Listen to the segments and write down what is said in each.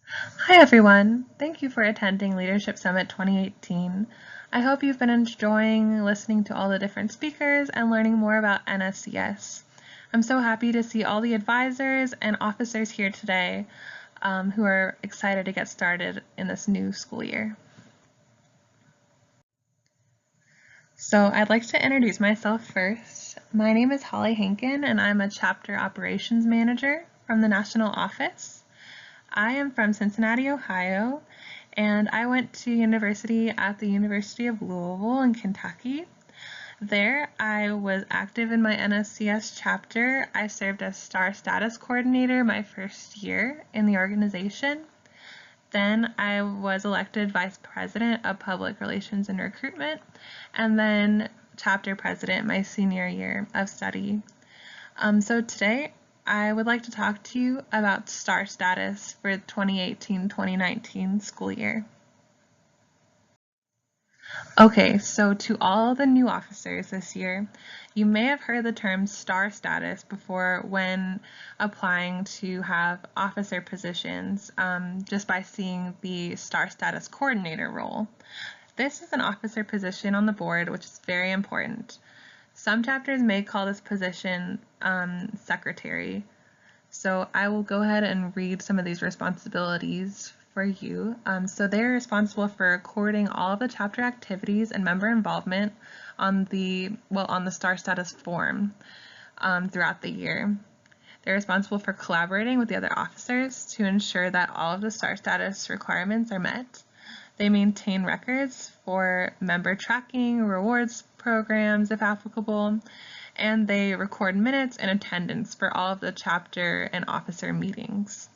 Hi everyone! Thank you for attending Leadership Summit 2018. I hope you've been enjoying listening to all the different speakers and learning more about NSCS. I'm so happy to see all the advisors and officers here today who are excited to get started in this new school year. So I'd like to introduce myself first. My name is Holly Hankin and I'm a Chapter Operations Manager from the National Office. I am from Cincinnati, Ohio, and I went to university at the University of Louisville in Kentucky. There, I was active in my NSCS chapter. I served as Star Status Coordinator my first year in the organization. Then I was elected Vice President of Public Relations and Recruitment, and then Chapter President my senior year of study. So today, I would like to talk to you about STAR status for the 2018-2019 school year. Okay, so to all the new officers this year, you may have heard the term STAR status before when applying to have officer positions just by seeing the STAR status coordinator role. This is an officer position on the board, which is very important. Some chapters may call this position secretary. So I will go ahead and read some of these responsibilities for you. So they're responsible for recording all of the chapter activities and member involvement on the STAR status form throughout the year. They're responsible for collaborating with the other officers to ensure that all of the STAR status requirements are met. They maintain records for member tracking, rewards programs if applicable, and they record minutes and attendance for all of the chapter and officer meetings.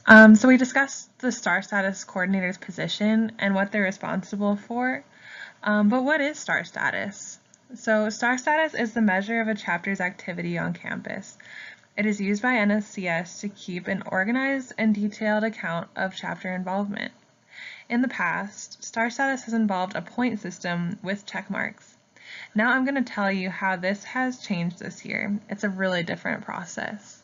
So we discussed the STAR status coordinator's position and what they're responsible for, but what is STAR status? So STAR status is the measure of a chapter's activity on campus. It is used by NSCS to keep an organized and detailed account of chapter involvement. In the past, STAR status has involved a point system with check marks. Now I'm going to tell you how this has changed this year. It's a really different process.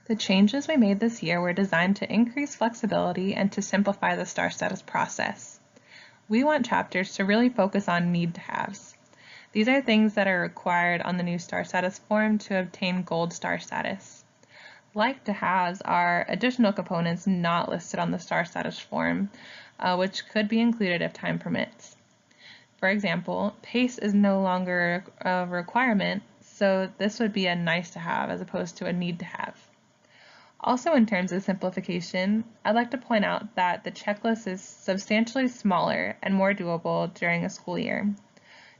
The changes we made this year were designed to increase flexibility and to simplify the STAR status process. We want chapters to really focus on need-to-haves. These are things that are required on the new STAR status form to obtain Gold STAR status. Like-to-haves are additional components not listed on the STAR status form, which could be included if time permits. For example, PACE is no longer a requirement, so this would be a nice-to-have as opposed to a need-to-have. Also, in terms of simplification, I'd like to point out that the checklist is substantially smaller and more doable during a school year.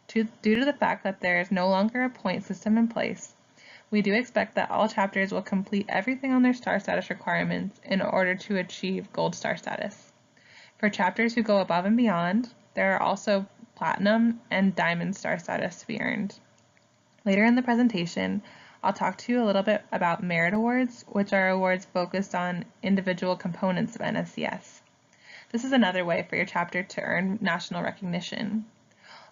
Due to the fact that there is no longer a point system in place, we do expect that all chapters will complete everything on their STAR status requirements in order to achieve Gold STAR status. For chapters who go above and beyond, there are also Platinum and Diamond STAR status to be earned. Later in the presentation, I'll talk to you a little bit about merit awards, which are awards focused on individual components of NSCS. This is another way for your chapter to earn national recognition.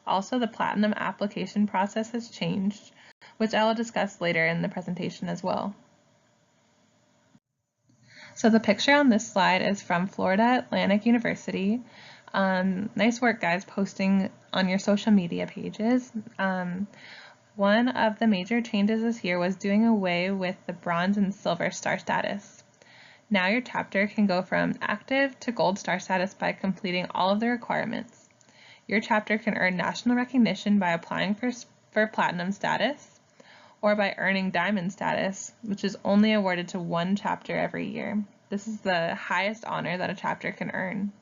Also, the Platinum application process has changed, which I will discuss later in the presentation as well. So the picture on this slide is from Florida Atlantic University. Nice work, guys, posting on your social media pages. One of the major changes this year was doing away with the bronze and silver STAR status. Now your chapter can go from active to Gold STAR status by completing all of the requirements. Your chapter can earn national recognition by applying for Platinum status or by earning Diamond status, which is only awarded to one chapter every year. This is the highest honor that a chapter can earn.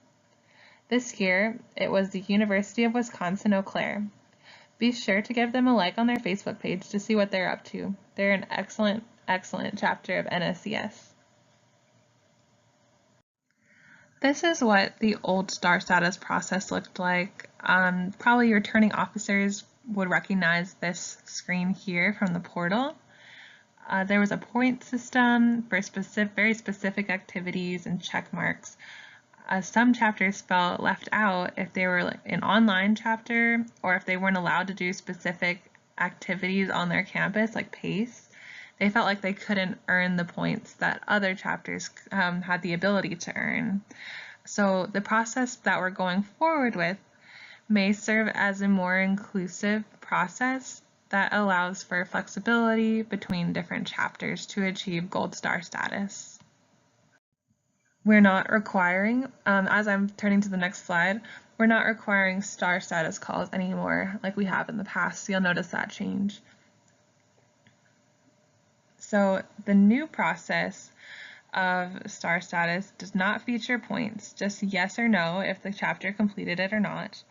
This year, it was the University of Wisconsin-Eau Claire. Be sure to give them a like on their Facebook page to see what they're up to. They're an excellent, excellent chapter of NSCS. This is what the old STAR status process looked like. Probably your returning officers would recognize this screen here from the portal. There was a point system for very specific activities and check marks. Some chapters felt left out if they were an online chapter or if they weren't allowed to do specific activities on their campus like PACE. they felt like they couldn't earn the points that other chapters had the ability to earn. So the process that we're going forward with may serve as a more inclusive process that allows for flexibility between different chapters to achieve Gold Star status. We're not requiring, as I'm turning to the next slide, we're not requiring star status calls anymore like we have in the past, so you'll notice that change. So the new process of star status does not feature points, just yes or no if the chapter completed it or not.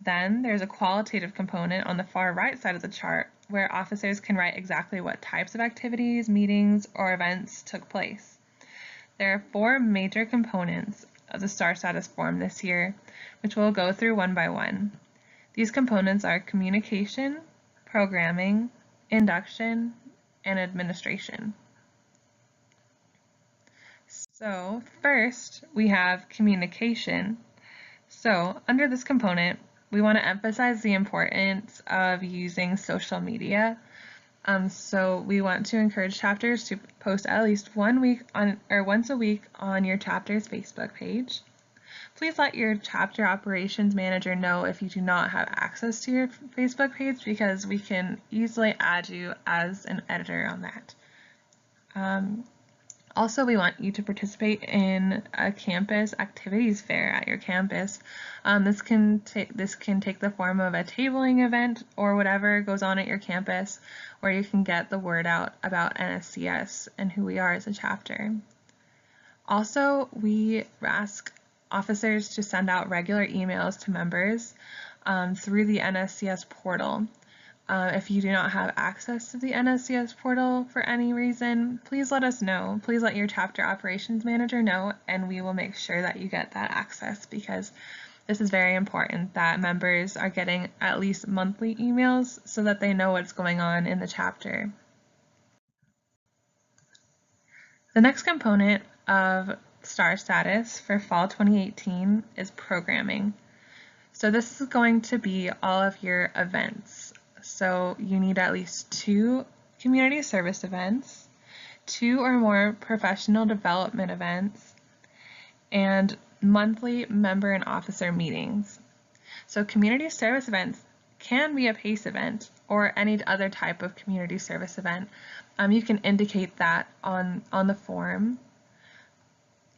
Then there's a qualitative component on the far right side of the chart where officers can write exactly what types of activities, meetings, or events took place. There are 4 major components of the star status form this year, which we'll go through one by one. These components are communication, programming, induction, and administration. So first, we have communication. So under this component, we want to emphasize the importance of using social media. So we want to encourage chapters to post at least once a week on your chapter's Facebook page. Please let your chapter operations manager know if you do not have access to your Facebook page, because we can easily add you as an editor on that. Also, we want you to participate in a campus activities fair at your campus. This can take the form of a tabling event or whatever goes on at your campus, where you can get the word out about NSCS and who we are as a chapter. Also, we ask officers to send out regular emails to members through the NSCS portal. If you do not have access to the NSCS portal for any reason, please let us know. Please let your chapter operations manager know, and we will make sure that you get that access, because this is very important that members are getting at least monthly emails so that they know what's going on in the chapter. The next component of STAR status for fall 2018 is programming. So this is going to be all of your events. So you need at least 2 community service events, 2 or more professional development events, and monthly member and officer meetings. So community service events can be a PACE event or any other type of community service event. You can indicate that on the form.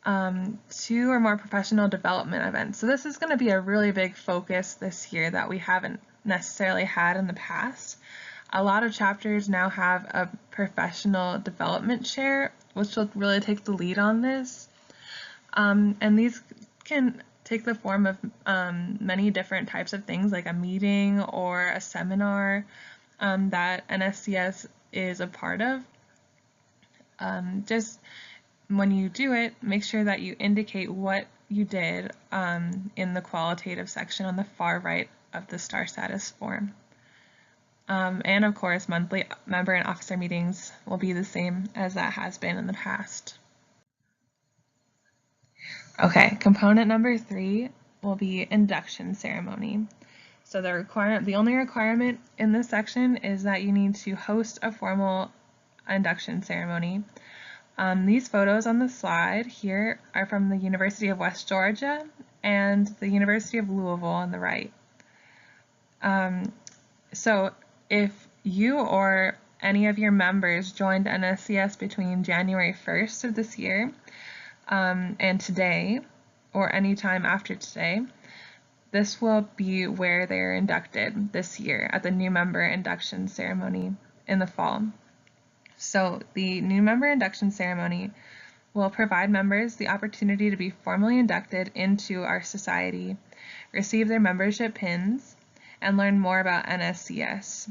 2 or more professional development events. So this is going to be a really big focus this year that we haven't necessarily had in the past. A lot of chapters now have a professional development chair, which will really take the lead on this. And these can take the form of many different types of things, like a meeting or a seminar that NSCS is a part of. Just when you do it, make sure that you indicate what you did in the qualitative section on the far right of the STAR status form. And of course, monthly member and officer meetings will be the same as that has been in the past. Okay, component number 3 will be induction ceremony. So the only requirement in this section is that you need to host a formal induction ceremony. These photos on the slide here are from the University of West Georgia and the University of Louisville on the right. So if you or any of your members joined NSCS between January 1st of this year and today, or any time after today, this will be where they're inducted this year at the new member induction ceremony in the fall. So the new member induction ceremony will provide members the opportunity to be formally inducted into our society, receive their membership pins, and learn more about NSCS.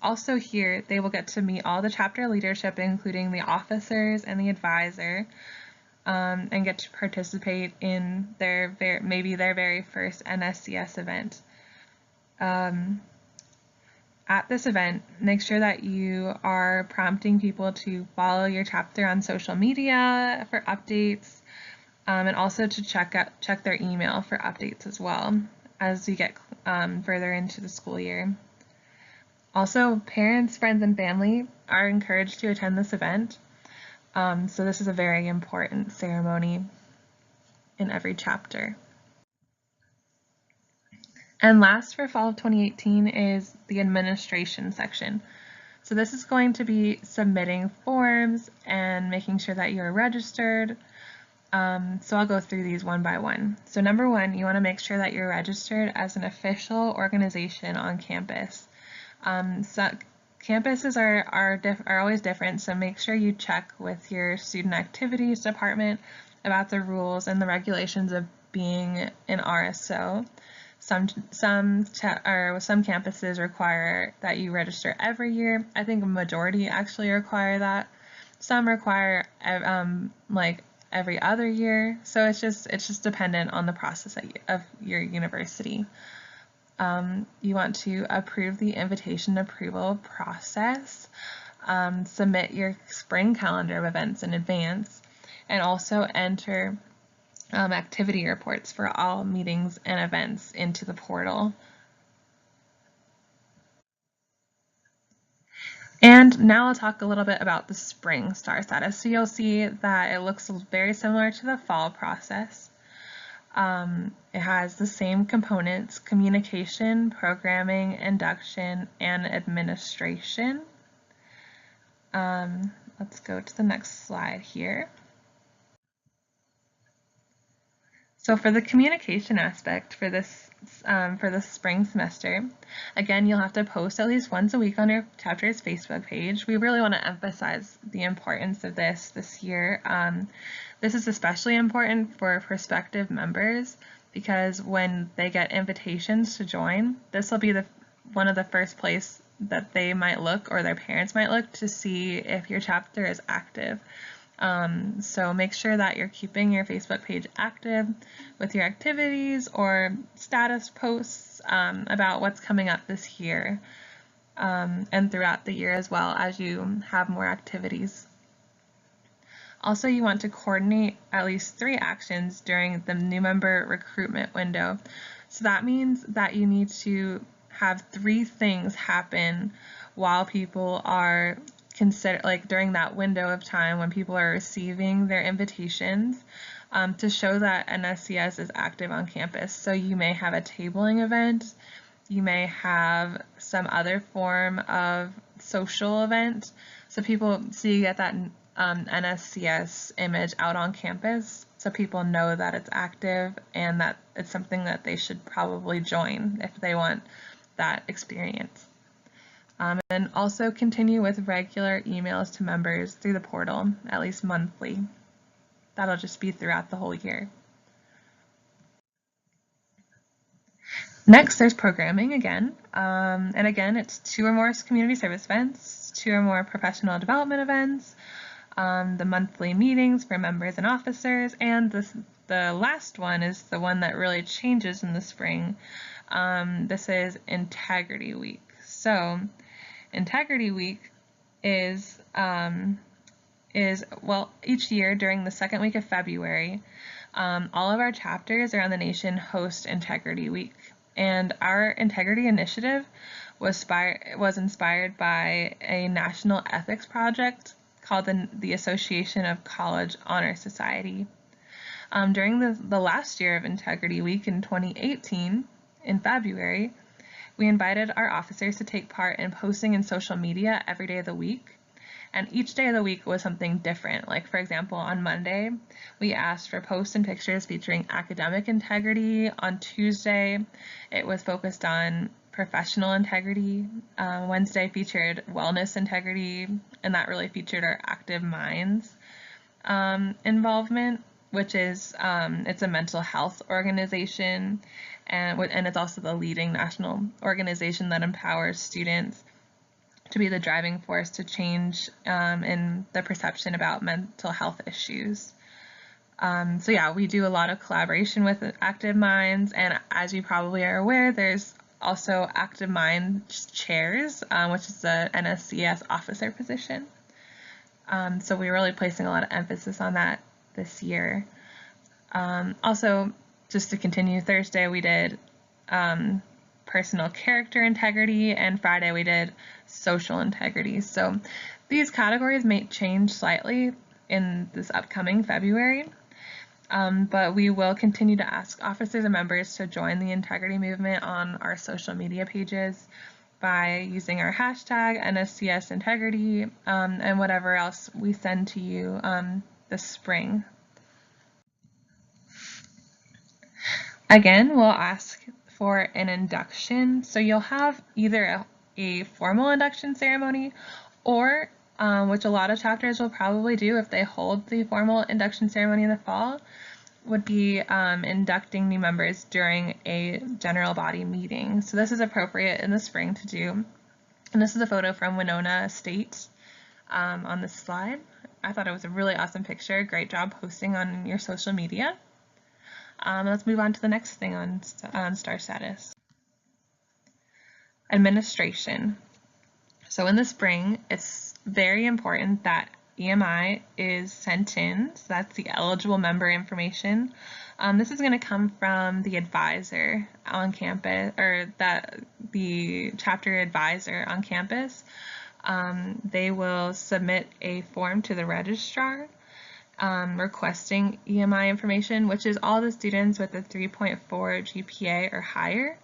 Also here, they will get to meet all the chapter leadership, including the officers and the advisor, and get to participate in maybe their very first NSCS event. At this event, make sure that you are prompting people to follow your chapter on social media for updates, and also to check their email for updates as well as we get further into the school year. Also, parents, friends, and family are encouraged to attend this event. So this is a very important ceremony in every chapter. And last for fall of 2018 is the administration section. So this is going to be submitting forms and making sure that you're registered. So I'll go through these one by one. So number one, you want to make sure that you're registered as an official organization on campus. So campuses are always different, so make sure you check with your student activities department about the rules and the regulations of being an RSO. Some campuses require that you register every year. I think a majority actually require that. Some require like every other year. So it's just dependent on the process of your university. You want to approve the invitation approval process, submit your spring calendar of events in advance, and also enter activity reports for all meetings and events into the portal. And now I'll talk a little bit about the spring STAR status. So you'll see that it looks very similar to the fall process. It has the same components: communication, programming, induction, and administration. Let's go to the next slide here. So for the communication aspect for this spring semester, again, you'll have to post at least once a week on your chapter's Facebook page. We really want to emphasize the importance of this year. This is especially important for prospective members because when they get invitations to join, this will be one of the first place that they might look, or their parents might look, to see if your chapter is active. So make sure that you're keeping your Facebook page active with your activities or status posts about what's coming up this year and throughout the year as well as you have more activities. Also, you want to coordinate at least 3 actions during the new member recruitment window. So that means that you need to have 3 things happen while people are during that window of time when people are receiving their invitations, to show that NSCS is active on campus. So you may have a tabling event, you may have some other form of social event, so you get that NSCS image out on campus so people know that it's active and that it's something that they should probably join if they want that experience. And also continue with regular emails to members through the portal, at least monthly. That'll just be throughout the whole year. Next, there's programming again. And again, it's 2 or more community service events, 2 or more professional development events, the monthly meetings for members and officers, and the last one is the one that really changes in the spring. This is Integrity Week. So Integrity Week is each year during the 2nd week of February, all of our chapters around the nation host Integrity Week. And our Integrity Initiative was inspired by a national ethics project called the Association of College Honor Society. During the last year of Integrity Week in 2018, in February, we invited our officers to take part in posting in social media every day of the week. And each day of the week was something different. Like, for example, on Monday, we asked for posts and pictures featuring academic integrity. On Tuesday, it was focused on professional integrity. Wednesday featured wellness integrity, and that really featured our Active Minds involvement, which is it's a mental health organization, and it's also the leading national organization that empowers students to be the driving force to change in the perception about mental health issues. So yeah, we do a lot of collaboration with Active Minds, and as you probably are aware, there's also Active Minds chairs, which is the NSCS officer position. So we're really placing a lot of emphasis on that this year. Also, just to continue, Thursday we did personal character integrity, and Friday we did social integrity. So these categories may change slightly in this upcoming February, but we will continue to ask officers and members to join the integrity movement on our social media pages by using our hashtag NSCS integrity and whatever else we send to you this spring. Again, we'll ask for an induction. So you'll have either a formal induction ceremony or, which a lot of chapters will probably do if they hold the formal induction ceremony in the fall, would be inducting new members during a general body meeting. So this is appropriate in the spring to do. And this is a photo from Winona State on this slide. I thought it was a really awesome picture. Great job posting on your social media. Let's move on to the next thing on STAR status. Administration. So in the spring, it's very important that EMI is sent in, so that's the eligible member information. This is going to come from the advisor on campus, or the chapter advisor on campus. They will submit a form to the registrar requesting EMI information, which is all the students with a 3.4 GPA or higher,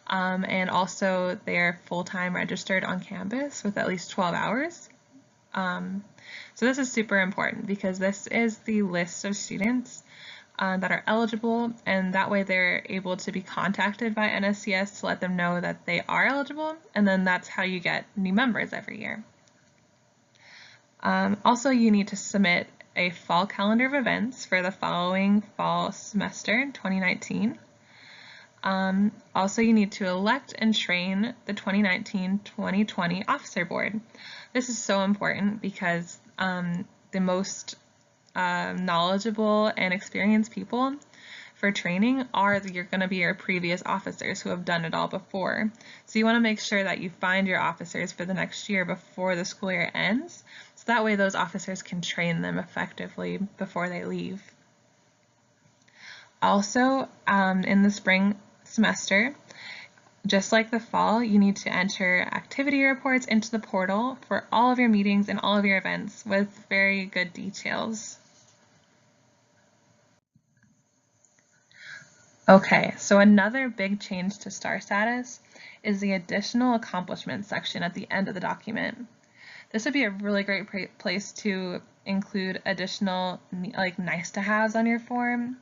and also they're full-time registered on campus with at least 12 hours. So this is super important because this is the list of students that are eligible, and that way they're able to be contacted by NSCS to let them know that they are eligible, and then that's how you get new members every year. Also, you need to submit a fall calendar of events for the following fall semester in 2019. Also, you need to elect and train the 2019-2020 Officer Board. This is so important because the most knowledgeable and experienced people for training are going to be your previous officers who have done it all before. So you want to make sure that you find your officers for the next year before the school year ends, so that way those officers can train them effectively before they leave. Also, in the spring semester, just like the fall, you need to enter activity reports into the portal for all of your meetings and all of your events with very good details. Okay, so another big change to STAR status is the additional accomplishments section at the end of the document. This would be a really great place to include additional nice to haves on your form.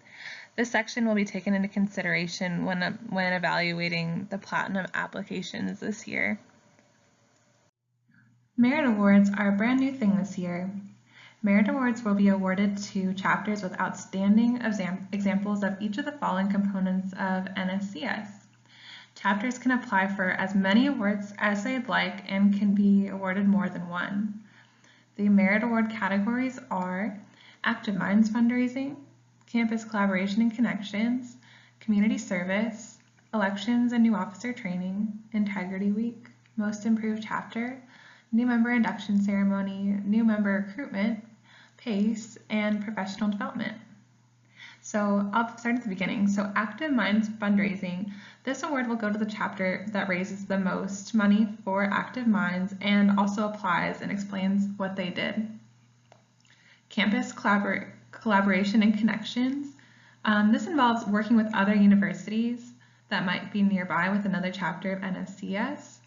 This section will be taken into consideration when evaluating the Platinum applications this year. Merit awards are a brand new thing this year. Merit awards will be awarded to chapters with outstanding examples of each of the following components of NSCS. Chapters can apply for as many awards as they'd like and can be awarded more than one. The merit award categories are Active Minds fundraising, campus collaboration and connections, community service, elections and new officer training, integrity week, most improved chapter, new member induction ceremony, new member recruitment, PACE, and professional development. So I'll start at the beginning. So Active Minds fundraising, this award will go to the chapter that raises the most money for Active Minds and also applies and explains what they did. Campus collaboration and connections. This involves working with other universities that might be nearby with another chapter of NSCS.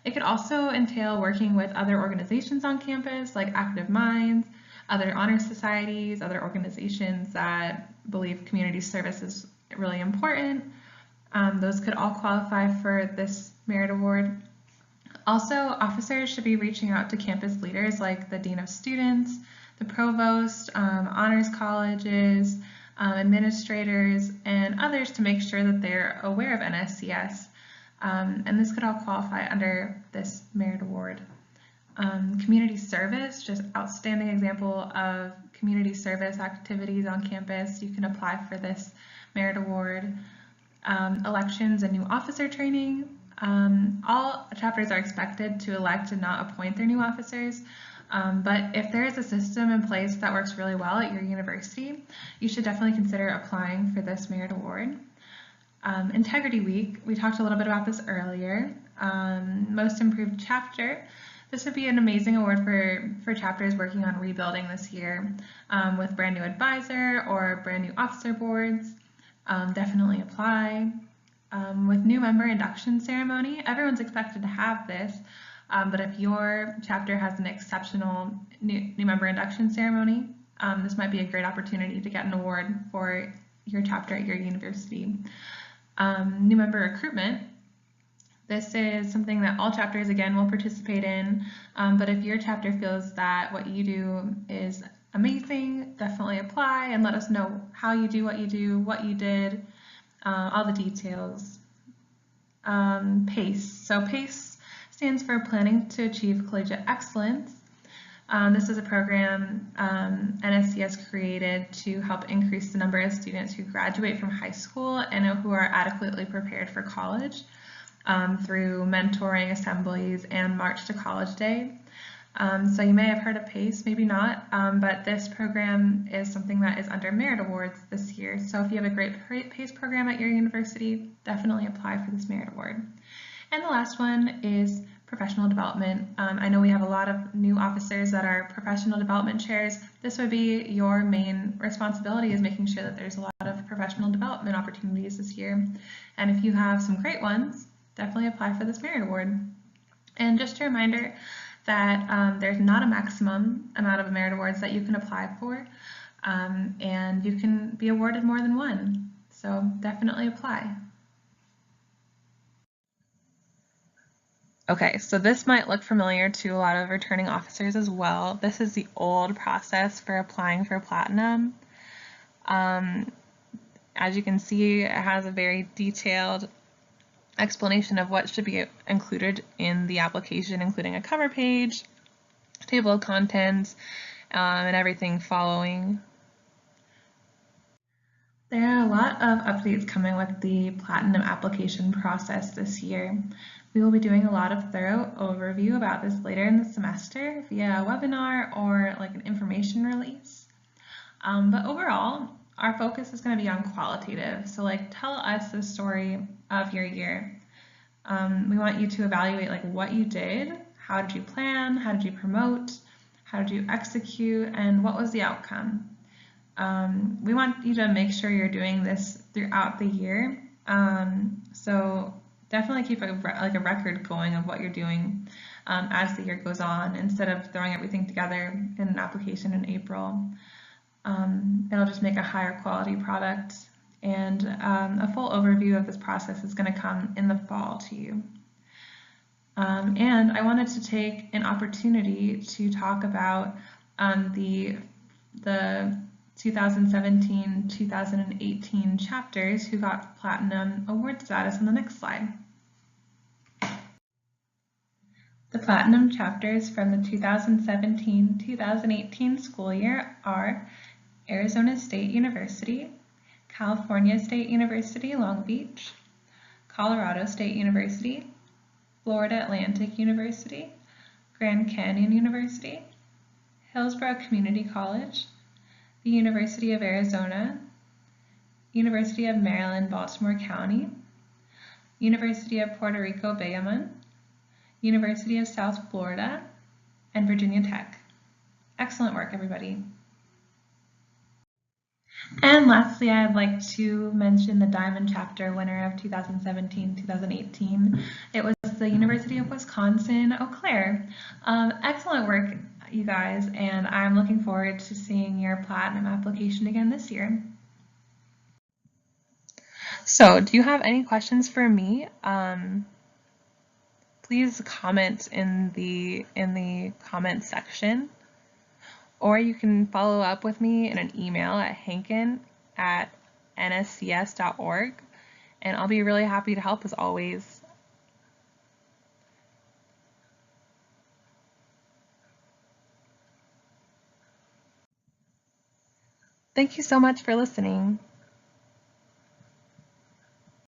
It could also entail working with other organizations on campus like Active Minds, other honor societies, other organizations that believe community service is really important. Those could all qualify for this merit award. Also, officers should be reaching out to campus leaders like the Dean of Students, the Provost, honors colleges, administrators, and others to make sure that they're aware of NSCS. And this could all qualify under this merit award. Community service, just outstanding example of community service activities on campus. You can apply for this merit award. Elections and new officer training. All chapters are expected to elect and not appoint their new officers. But if there is a system in place that works really well at your university, you should definitely consider applying for this merit award. Integrity Week, we talked a little bit about this earlier. Most Improved Chapter. This would be an amazing award for chapters working on rebuilding this year with brand new advisor or brand new officer boards. Definitely apply. With new member induction ceremony, everyone's expected to have this, but if your chapter has an exceptional new member induction ceremony, this might be a great opportunity to get an award for your chapter at your university. New member recruitment. This is something that all chapters, again, will participate in, but if your chapter feels that what you do is amazing, definitely apply and let us know how you do, what you did, all the details. PACE. So PACE stands for Planning to Achieve Collegiate Excellence. This is a program NSCS created to help increase the number of students who graduate from high school and who are adequately prepared for college through mentoring assemblies and March to College Day. So you may have heard of PACE, maybe not, but this program is something that is under Merit Awards this year. So if you have a great PACE program at your university, definitely apply for this Merit Award. And the last one is professional development. I know we have a lot of new officers that are professional development chairs. This would be your main responsibility, is making sure that there's a lot of professional development opportunities this year. And if you have some great ones, definitely apply for this Merit Award. And just a reminder that there's not a maximum amount of Merit Awards that you can apply for, and you can be awarded more than one. So definitely apply. Okay, so this might look familiar to a lot of returning officers as well. This is the old process for applying for Platinum. As you can see, it has a very detailed explanation of what should be included in the application, including a cover page, table of contents, and everything following. There are a lot of updates coming with the Platinum application process this year. We will be doing a lot of thorough overview about this later in the semester via a webinar or like an information release. But overall, our focus is going to be on qualitative. So like, tell us the story of your year. We want you to evaluate like what you did, how did you plan, how did you promote, how did you execute, and what was the outcome. We want you to make sure you're doing this throughout the year. So definitely keep a record going of what you're doing as the year goes on, instead of throwing everything together in an application in April. It'll just make a higher quality product, and a full overview of this process is going to come in the fall to you. And I wanted to take an opportunity to talk about the 2017-2018 chapters who got Platinum Award status on the next slide. The Platinum chapters from the 2017-2018 school year are Arizona State University, California State University, Long Beach, Colorado State University, Florida Atlantic University, Grand Canyon University, Hillsborough Community College, the University of Arizona, University of Maryland, Baltimore County, University of Puerto Rico, Bayamon, University of South Florida, and Virginia Tech. Excellent work, everybody. And lastly, I'd like to mention the Diamond Chapter winner of 2017-2018. It was the University of Wisconsin, Eau Claire. Excellent work, you guys, and I'm looking forward to seeing your Platinum application again this year. So, do you have any questions for me? Please comment in the comment section, or you can follow up with me in an email at hankin@nscs.org, and I'll be really happy to help as always. Thank you so much for listening.